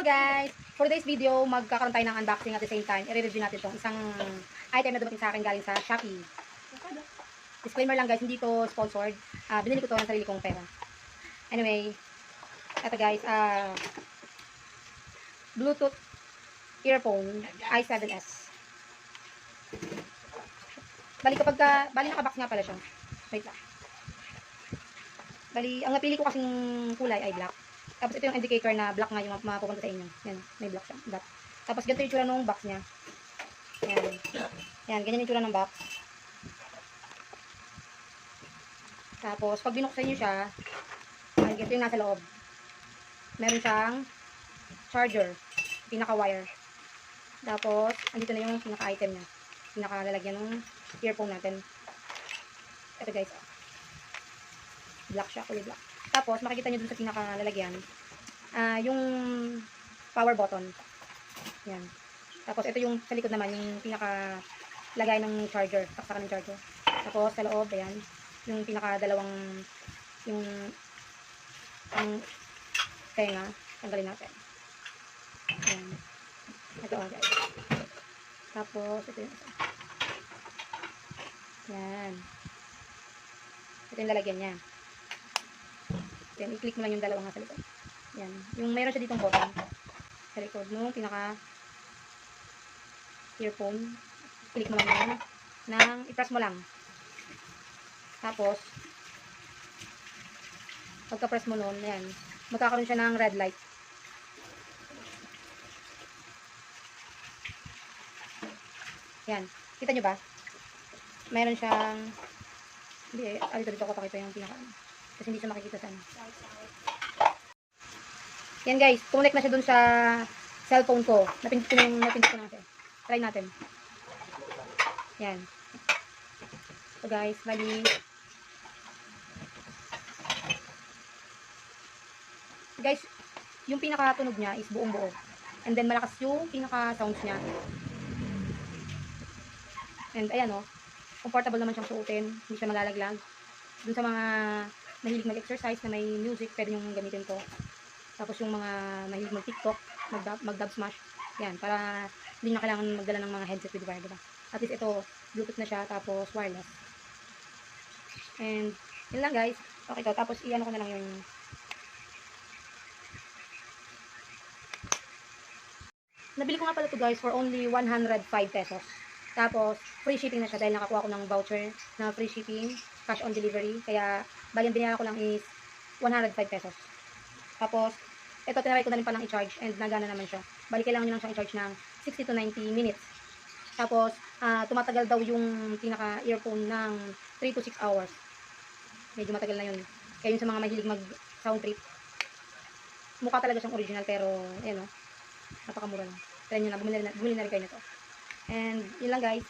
Hello guys! For today's video, magkakaroon tayo ng unboxing at the same time, i-review natin itong isang item na dumating sa akin galing sa Shopee. Disclaimer lang guys, hindi to sponsored. Binili ko to ng sarili kong pera. Anyway, ito guys, Bluetooth earphone i7S. Bali nakabox nga pala siya. Wait lang. Bali, ang napili ko kasing kulay ay black. Tapos ito yung indicator na black nga yung mapupunta sa inyo. Yan, may black siya. Black. Tapos ganito yung tsura ng box niya. Yan. Yan, ganyan yung tsura ng box. Tapos, pag binuksan nyo siya, ay ganito yung nasa loob. Meron siyang charger. Pinaka-wire. Tapos, andito na yung pinaka-item niya. Pinaka-lalagyan ng earphone natin. Ito guys. Black siya, kulay black. Tapos, makikita nyo dun sa pinaka-lalagyan, yung power button. Yan. Tapos, ito yung sa likod naman, yung pinaka-lagay ng charger, saksakan ng charger. Tapos, sa loob, ayan, yung pinaka-dalawang, yung tenga, tanggalin natin. Ayan. Ito, guys. Tapos, ito yung isa. Yan. Ito yung lalagyan niya. Then, i-click mo lang yung dalawang nga sa likod. Yan. Yung mayroon siya ditong button sa likod nung pinaka earphone. Click mo lang yan. I-press mo lang. Tapos, pagka-press mo nun, yan. Magkakaroon siya ng red light. Yan. Kita nyo ba? Mayroon siyang hindi eh. Dito ko pakita yung pinaka kasi hindi siya makikita sa ano. Yan guys, connect na siya dun sa cellphone ko. Napindot ko na siya. Try natin. Yan. So guys, bali. Guys, yung pinaka-tunog niya is buong buo. And then malakas yung pinaka-sounds niya. And ayan oh, comfortable naman siyang suotin. Hindi siya malalaglag. Dun sa mga mahilig mag-exercise na may music, pwede yung gamitin to. Tapos yung mga mahilig mag-tiktok, mag-dub smash, yan, para hindi na kailangan magdala ng mga headset with wire, diba? At least ito, Bluetooth na siya, tapos wireless. And, yun lang guys. Okay to, tapos i-ano ko na lang yung nabili ko nga pala to guys for only 105 pesos. Tapos, free shipping na siya dahil nakakuha ko ng voucher na free shipping, cash on delivery. Kaya, bali ang binayaran ko lang is 105 pesos. Tapos, ito tinry ko na rin palang i-charge and nagana naman siya. Bali, kailangan nyo lang siyang i-charge ng 60 to 90 minutes. Tapos, tumatagal daw yung pinaka-earphone ng 3 to 6 hours. Medyo matagal na yun. Kaya yun sa mga mahilig mag-sound trip. Mukha talaga siyang original pero, ayan o, napakamura lang. Try nyo na, bumili na rin kayo nito. And, yun lang guys.